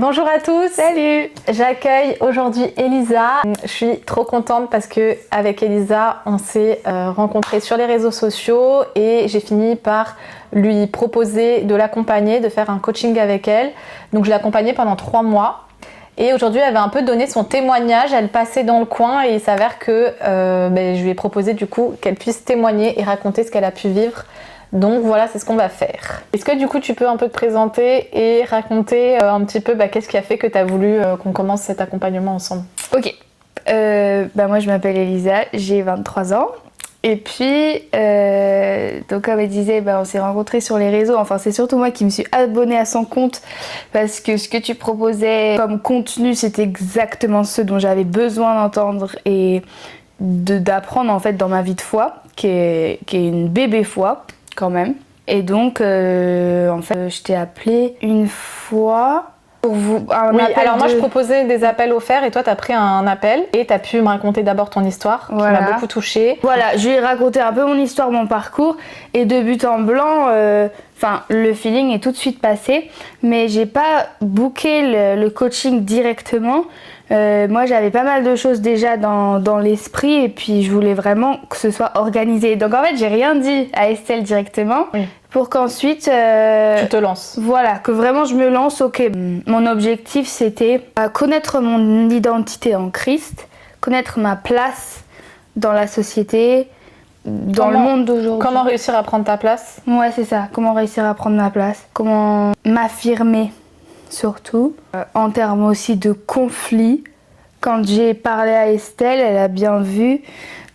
Bonjour à tous. Salut. J'accueille aujourd'hui Elisa. Je suis trop contente parce que avec Elisa, on s'est rencontrés sur les réseaux sociaux et j'ai fini par lui proposer de l'accompagner, de faire un coaching avec elle. Donc je l'ai accompagnée pendant 3 mois. Et aujourd'hui, elle va un peu donner son témoignage. Elle passait dans le coin et il s'avère que je lui ai proposé du coup qu'elle puisse témoigner et raconter ce qu'elle a pu vivre. Donc voilà, c'est ce qu'on va faire. Est-ce que du coup tu peux un peu te présenter et raconter un petit peu qu'est-ce qui a fait que tu as voulu qu'on commence cet accompagnement ensemble? Ok, moi je m'appelle Elisa, j'ai 23 ans. Et puis, donc comme elle disait, on s'est rencontrés sur les réseaux. Enfin, c'est surtout moi qui me suis abonnée à son compte parce que ce que tu proposais comme contenu, c'était exactement ce dont j'avais besoin d'entendre et d'apprendre en fait dans ma vie de foi, qui est une bébé foi quand même. Et donc, en fait, je t'ai appelé une fois pour vous. Moi je proposais des appels offerts et toi t'as pris un appel et t'as pu me raconter d'abord ton histoire qui m'a beaucoup touchée. Voilà, je lui ai raconté un peu mon histoire, mon parcours et de but en blanc, le feeling est tout de suite passé, mais j'ai pas booké le coaching directement. Moi j'avais pas mal de choses déjà dans l'esprit et puis je voulais vraiment que ce soit organisé. Donc en fait j'ai rien dit à Estelle directement pour qu'ensuite tu te lances. Voilà, que vraiment je me lance. Ok, mon objectif c'était connaître mon identité en Christ, connaître ma place dans la société, dans le monde d'aujourd'hui. Comment réussir à prendre ta place? Ouais, c'est ça, comment réussir à prendre ma place, comment m'affirmer surtout. En termes aussi de conflit, quand j'ai parlé à Estelle, elle a bien vu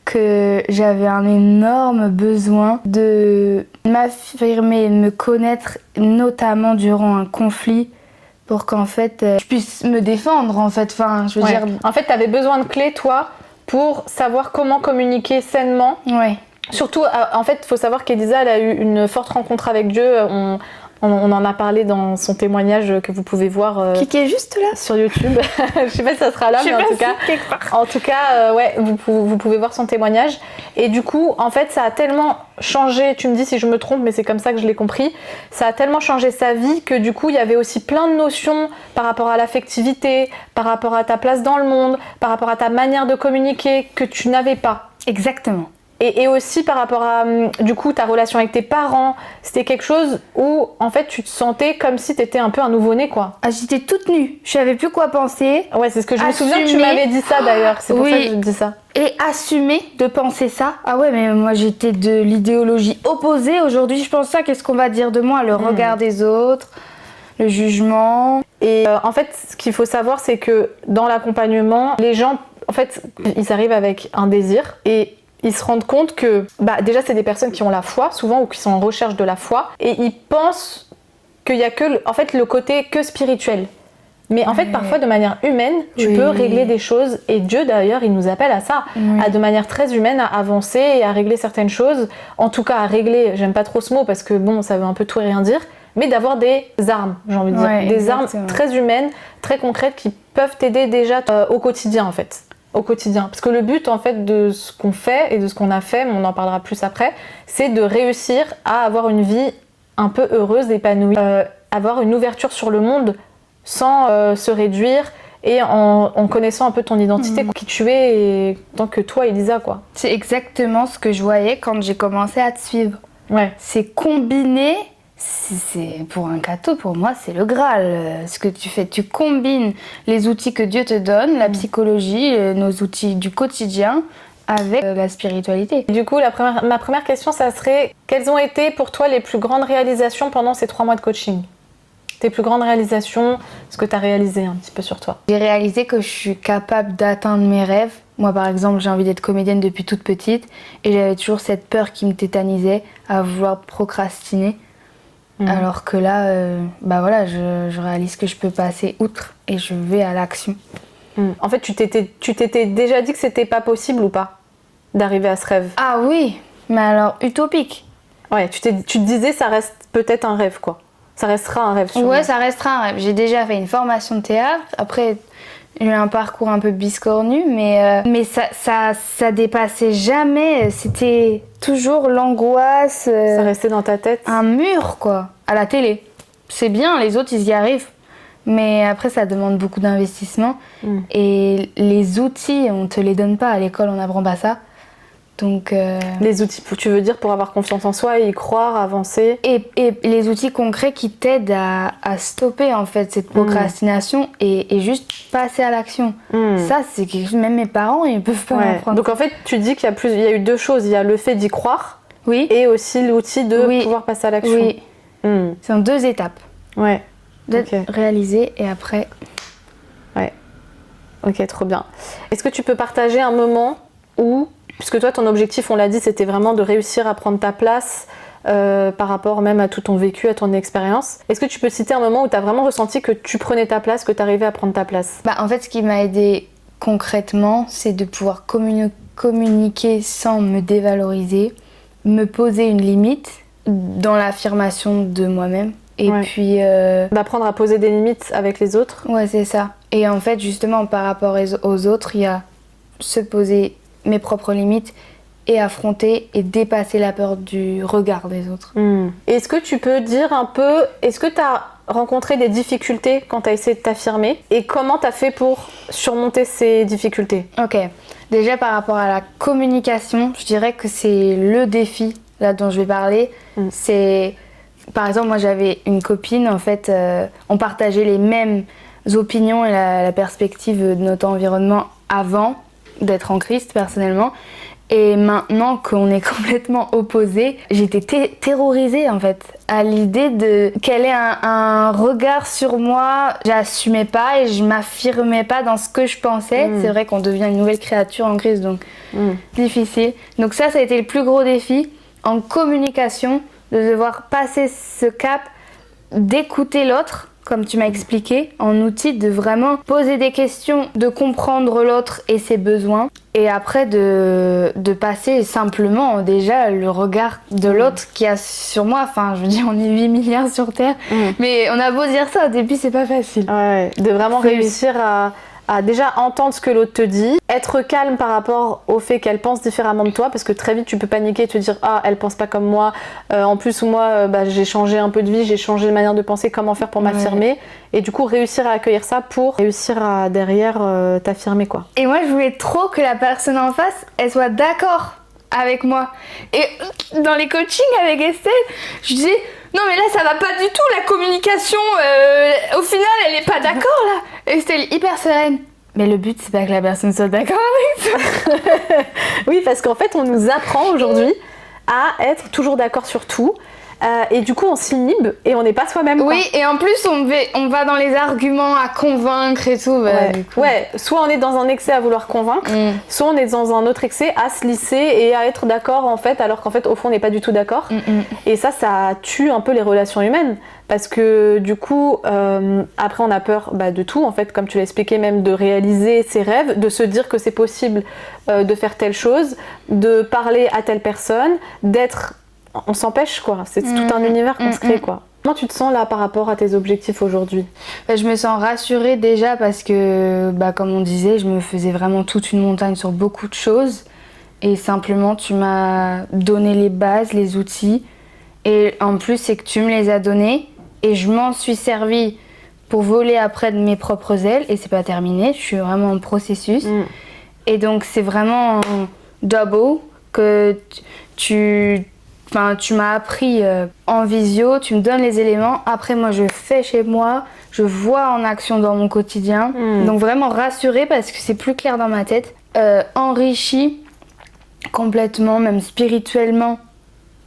que j'avais un énorme besoin de m'affirmer, de me connaître, notamment durant un conflit, pour qu'en fait je puisse me défendre en fait. Enfin, je veux dire. En fait, t'avais besoin de clés, toi, pour savoir comment communiquer sainement. Ouais. Surtout, en fait, il faut savoir qu'Elisa, elle a eu une forte rencontre avec Dieu. On en a parlé dans son témoignage que vous pouvez voir qui est juste là sur YouTube. Je sais pas si ça sera là, mais en tout cas, vous pouvez voir son témoignage. Et du coup, en fait, ça a tellement changé. Tu me dis si je me trompe, mais c'est comme ça que je l'ai compris. Ça a tellement changé sa vie que du coup, il y avait aussi plein de notions par rapport à l'affectivité, par rapport à ta place dans le monde, par rapport à ta manière de communiquer que tu n'avais pas. Exactement. Et aussi par rapport à, du coup, ta relation avec tes parents, c'était quelque chose où, en fait, tu te sentais comme si t'étais un peu un nouveau-né, quoi. Ah, j'étais toute nue, je savais plus quoi penser. Ouais, c'est ce que je me souviens que tu m'avais dit ça, d'ailleurs, c'est pour ça que je te dis ça. Et assumer de penser ça. Ah ouais, mais moi, j'étais de l'idéologie opposée. Aujourd'hui, je pense ça, qu'est-ce qu'on va dire de moi? Le regard des autres, le jugement. Et en fait, ce qu'il faut savoir, c'est que dans l'accompagnement, les gens, en fait, ils arrivent avec un désir et ils se rendent compte que déjà c'est des personnes qui ont la foi souvent ou qui sont en recherche de la foi et ils pensent qu'il y a que le côté que spirituel. Mais en fait parfois de manière humaine tu peux régler des choses et Dieu d'ailleurs il nous appelle à ça, à de manière très humaine à avancer et à régler certaines choses. En tout cas à régler, j'aime pas trop ce mot parce que ça veut un peu tout et rien dire, mais d'avoir des armes, j'ai envie de dire, des armes très humaines, très concrètes qui peuvent t'aider déjà au quotidien en fait. Au quotidien. Parce que le but en fait de ce qu'on fait et de ce qu'on a fait, mais on en parlera plus après, c'est de réussir à avoir une vie un peu heureuse, épanouie, avoir une ouverture sur le monde sans se réduire et en connaissant un peu ton identité, qui tu es et tant que toi Elisa quoi. C'est exactement ce que je voyais quand j'ai commencé à te suivre. Ouais. C'est combiner. C'est pour un catho, pour moi, c'est le Graal. Ce que tu fais, tu combines les outils que Dieu te donne, la psychologie, nos outils du quotidien, avec la spiritualité. Du coup, ma première question, ça serait quelles ont été pour toi les plus grandes réalisations pendant ces 3 mois de coaching? Tes plus grandes réalisations, ce que tu as réalisé un petit peu sur toi. J'ai réalisé que je suis capable d'atteindre mes rêves. Moi, par exemple, j'ai envie d'être comédienne depuis toute petite et j'avais toujours cette peur qui me tétanisait à vouloir procrastiner. Alors que là, je réalise que je peux passer outre et je vais à l'action. En fait, tu t'étais déjà dit que c'était pas possible ou pas d'arriver à ce rêve? Ah oui, mais alors utopique. Ouais, tu te disais ça reste peut-être un rêve quoi. Ça restera un rêve. Sûrement. Ouais, ça restera un rêve. J'ai déjà fait une formation de théâtre. Après, j'ai eu un parcours un peu biscornu, mais ça dépassait jamais. C'était toujours l'angoisse. Ça restait dans ta tête. Un mur, quoi. À la télé. C'est bien, les autres, ils y arrivent. Mais après, ça demande beaucoup d'investissement. Et les outils, on te les donne pas. À l'école, on n'apprend pas ça. Donc, Les outils, tu veux dire, pour avoir confiance en soi et y croire, avancer. et les outils concrets qui t'aident à stopper en fait cette procrastination et juste passer à l'action. Ça, c'est quelque chose, même mes parents, ils peuvent pas m'apprendre. Donc en fait, tu dis qu'il y a eu deux choses. Il y a le fait d'y croire Oui. et aussi l'outil de pouvoir passer à l'action. Oui. C'est en 2 étapes. Ouais. D'être réalisé et après... Ouais. Ok, trop bien. Est-ce que tu peux partager un moment où, puisque toi, ton objectif, on l'a dit, c'était vraiment de réussir à prendre ta place par rapport même à tout ton vécu, à ton expérience. Est-ce que tu peux citer un moment où tu as vraiment ressenti que tu prenais ta place, que tu arrivais à prendre ta place? En fait, ce qui m'a aidé concrètement, c'est de pouvoir communiquer sans me dévaloriser, me poser une limite dans l'affirmation de moi-même. Et puis... D'apprendre à poser des limites avec les autres. Ouais, c'est ça. Et en fait, justement, par rapport aux autres, il y a se poser mes propres limites et affronter et dépasser la peur du regard des autres. Est-ce que tu peux dire un peu, est-ce que tu as rencontré des difficultés quand tu as essayé de t'affirmer et comment tu as fait pour surmonter ces difficultés? Ok, déjà par rapport à la communication, je dirais que c'est le défi là dont je vais parler. C'est, par exemple, moi j'avais une copine, en fait, on partageait les mêmes opinions et la perspective de notre environnement avant d'être en Christ personnellement. Et maintenant qu'on est complètement opposés, j'étais terrorisée en fait à l'idée qu'elle ait un regard sur moi. J'assumais pas et je m'affirmais pas dans ce que je pensais. C'est vrai qu'on devient une nouvelle créature en Christ, donc difficile. Donc ça a été le plus gros défi en communication, de devoir passer ce cap, d'écouter l'autre, comme tu m'as expliqué, en outil de vraiment poser des questions, de comprendre l'autre et ses besoins. Et après de passer simplement déjà le regard de l'autre qui a sur moi. Enfin, je veux dire, on est 8 milliards sur Terre. Mais on a beau dire ça, au début, c'est pas facile. Ouais, de vraiment réussir à déjà entendre ce que l'autre te dit, être calme par rapport au fait qu'elle pense différemment de toi, parce que très vite tu peux paniquer et te dire ah elle pense pas comme moi, en plus moi j'ai changé un peu de vie, j'ai changé de manière de penser, comment faire pour m'affirmer, et du coup réussir à accueillir ça pour réussir à derrière t'affirmer quoi. Et moi je voulais trop que la personne en face elle soit d'accord avec moi, et dans les coachings avec Estelle je disais non mais là ça va pas du tout la communication, au final elle est pas d'accord là. Estelle hyper sereine. Mais le but c'est pas que la personne soit d'accord avec toi. Oui, parce qu'en fait on nous apprend aujourd'hui à être toujours d'accord sur tout. Et du coup on s'inhibe et on n'est pas soi-même. Oui, et en plus on va dans les arguments à convaincre et tout. Soit on est dans un excès à vouloir convaincre, soit on est dans un autre excès à se lisser et à être d'accord en fait, alors qu'en fait au fond on n'est pas du tout d'accord. Et ça tue un peu les relations humaines, parce que du coup après on a peur de tout en fait, comme tu l'as expliqué, même de réaliser ses rêves, de se dire que c'est possible de faire telle chose, de parler à telle personne, on s'empêche quoi, c'est tout un univers qu'on se crée quoi. Comment tu te sens là par rapport à tes objectifs aujourd'hui? Je me sens rassurée déjà parce que comme on disait, je me faisais vraiment toute une montagne sur beaucoup de choses, et simplement tu m'as donné les bases, les outils, et en plus c'est que tu me les as donnés et je m'en suis servie pour voler après de mes propres ailes, et c'est pas terminé, je suis vraiment en processus. Et donc c'est vraiment double que tu m'as appris en visio, tu me donnes les éléments, après moi je fais chez moi, je vois en action dans mon quotidien. Donc vraiment rassurée parce que c'est plus clair dans ma tête, enrichie complètement, même spirituellement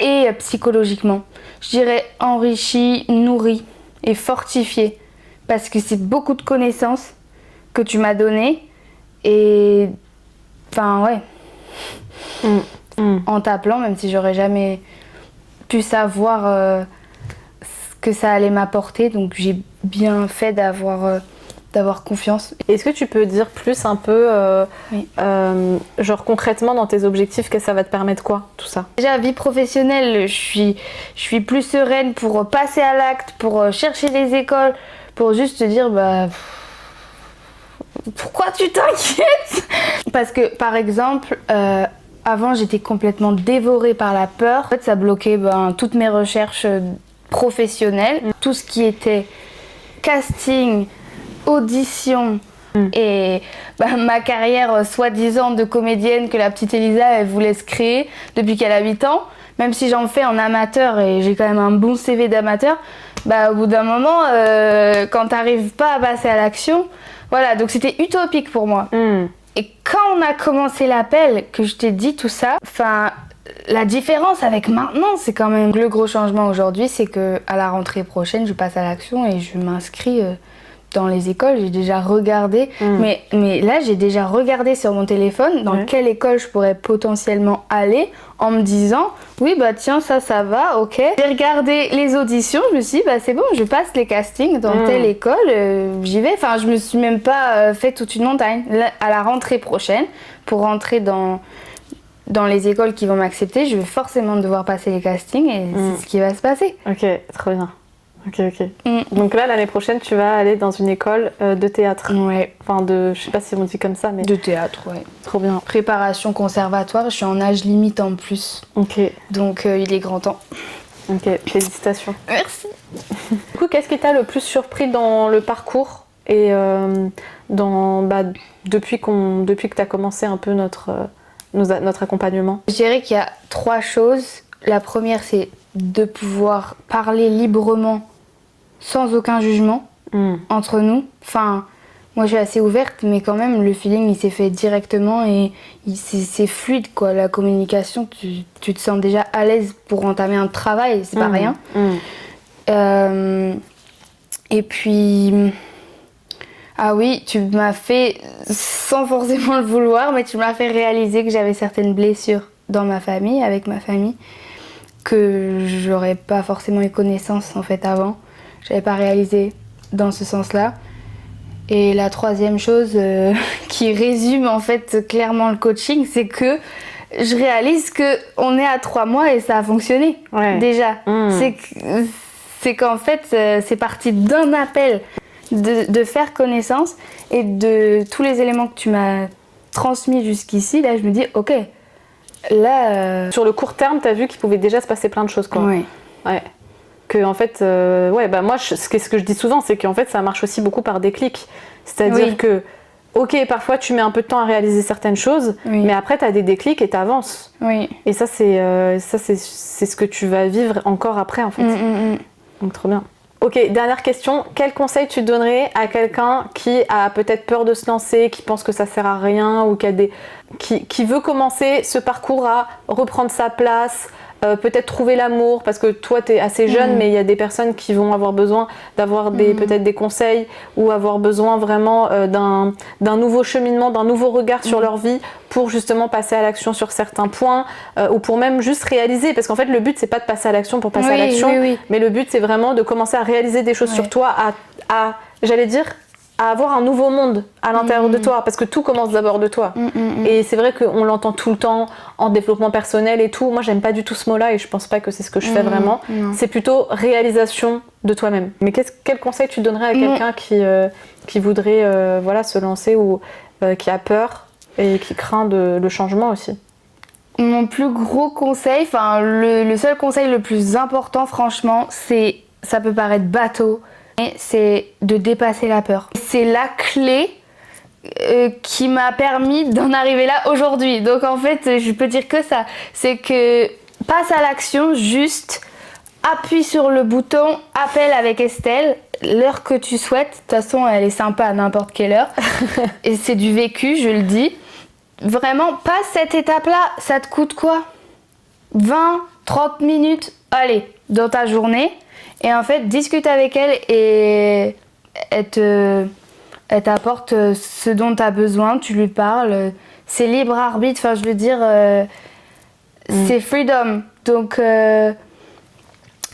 et psychologiquement. Je dirais enrichie, nourrie et fortifiée, parce que c'est beaucoup de connaissances que tu m'as données, et en t'appelant, même si j'aurais jamais pu savoir ce que ça allait m'apporter, donc j'ai bien fait d'avoir confiance. Est-ce que tu peux dire plus un peu, genre concrètement dans tes objectifs, que ça va te permettre quoi, tout ça? Déjà, vie professionnelle, je suis plus sereine pour passer à l'acte, pour chercher des écoles, pour juste te dire pourquoi tu t'inquiètes? Parce que par exemple, avant j'étais complètement dévorée par la peur. En fait, ça bloquait toutes mes recherches professionnelles, tout ce qui était casting, audition et ma carrière soi-disant de comédienne que la petite Elisa elle voulait se créer depuis qu'elle a 8 ans, même si j'en fais en amateur et j'ai quand même un bon CV d'amateur, au bout d'un moment, quand t'arrives pas à passer à l'action, voilà, donc c'était utopique pour moi. Et quand on a commencé l'appel, que je t'ai dit tout ça, la différence avec maintenant, c'est quand même le gros changement aujourd'hui, c'est que à la rentrée prochaine, je passe à l'action et je m'inscris dans les écoles. J'ai déjà regardé, mais là, j'ai déjà regardé sur mon téléphone dans quelle école je pourrais potentiellement aller en me disant, oui, tiens, ça va, ok. J'ai regardé les auditions, je me suis dit, c'est bon, je passe les castings dans telle école, j'y vais. Enfin, je me suis même pas fait toute une montagne. Là, à la rentrée prochaine, pour rentrer dans les écoles qui vont m'accepter, je vais forcément devoir passer les castings et c'est ce qui va se passer. Ok, trop bien. Ok. Donc là, l'année prochaine, tu vas aller dans une école de théâtre. Ouais. Enfin, je sais pas si on dit comme ça, mais... De théâtre, ouais. Trop bien. Préparation conservatoire, je suis en âge limite en plus. Ok. Donc il est grand temps. Ok, félicitations. Merci. Du coup, qu'est-ce qui t'a le plus surpris dans le parcours et depuis que tu as commencé un peu notre accompagnement? Je dirais qu'il y a 3 choses. La première, c'est de pouvoir parler librement sans aucun jugement entre nous. Enfin, moi je suis assez ouverte, mais quand même le feeling il s'est fait directement et c'est fluide quoi. La communication, tu te sens déjà à l'aise pour entamer un travail, c'est pas rien. Et puis, ah oui, tu m'as fait, sans forcément le vouloir, mais tu m'as fait réaliser que j'avais certaines blessures dans ma famille, avec ma famille, que j'aurais pas forcément eu connaissance en fait avant. J'avais pas réalisé dans ce sens-là. Et la troisième chose qui résume en fait clairement le coaching, c'est que je réalise que on est à 3 mois et ça a fonctionné déjà. C'est qu'en fait c'est parti d'un appel de faire connaissance et de tous les éléments que tu m'as transmis jusqu'ici. Là je me dis ok. Là, sur le court terme, tu as vu qu'il pouvait déjà se passer plein de choses, quoi. Ouais. Que en fait, moi, ce que je dis souvent, c'est qu'en fait, ça marche aussi beaucoup par déclic. C'est-à-dire que, ok, parfois, tu mets un peu de temps à réaliser certaines choses, mais après, tu as des déclics et tu avances. Et ça, c'est ce que tu vas vivre encore après, en fait. Donc, trop bien. Ok, dernière question. Quel conseil tu donnerais à quelqu'un qui a peut-être peur de se lancer, qui pense que ça sert à rien ou qui veut commencer ce parcours à reprendre sa place, peut-être trouver l'amour, parce que toi tu es assez jeune, mais il y a des personnes qui vont avoir besoin d'avoir peut-être des conseils ou avoir besoin vraiment d'un nouveau cheminement, d'un nouveau regard sur leur vie pour justement passer à l'action sur certains points ou pour même juste réaliser, parce qu'en fait le but c'est pas de passer à l'action pour passer à l'action, mais le but c'est vraiment de commencer à réaliser des choses sur toi, j'allais dire à avoir un nouveau monde à l'intérieur de toi, parce que tout commence d'abord de toi. Et c'est vrai qu'on l'entend tout le temps en développement personnel et tout. Moi, j'aime pas du tout ce mot-là et je pense pas que c'est ce que je fais vraiment. C'est plutôt réalisation de toi-même. Mais quel conseil tu donnerais à quelqu'un qui voudrait se lancer ou qui a peur et qui craint le changement aussi? Mon plus gros conseil, le seul conseil le plus important, franchement, ça peut paraître bateau, c'est de dépasser la peur. C'est la clé qui m'a permis d'en arriver là aujourd'hui. Donc en fait, je peux dire que ça. C'est que passe à l'action, juste appuie sur le bouton appel avec Estelle, l'heure que tu souhaites. De toute façon, elle est sympa à n'importe quelle heure. Et c'est du vécu, je le dis. Vraiment, passe cette étape-là. Ça te coûte quoi ? 20, 30 minutes, allez, dans ta journée. Et en fait, discute avec elle et elle t'apporte ce dont tu as besoin, tu lui parles. C'est libre arbitre, je veux dire, c'est freedom. Donc,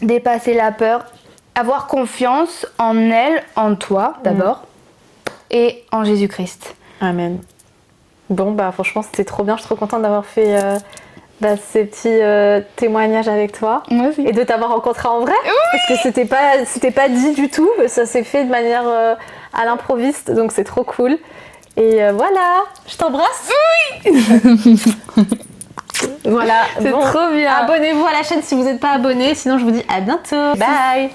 dépasser la peur, avoir confiance en elle, en toi d'abord, et en Jésus-Christ. Amen. Bon, franchement, c'était trop bien. Je suis trop contente d'avoir fait ces petits témoignages avec toi et de t'avoir rencontré en vrai, parce que c'était pas dit du tout, ça s'est fait de manière à l'improviste, donc c'est trop cool. Et voilà, je t'embrasse. Voilà, c'est trop bien. Abonnez-vous à la chaîne si vous n'êtes pas abonné, sinon je vous dis à bientôt. Bye.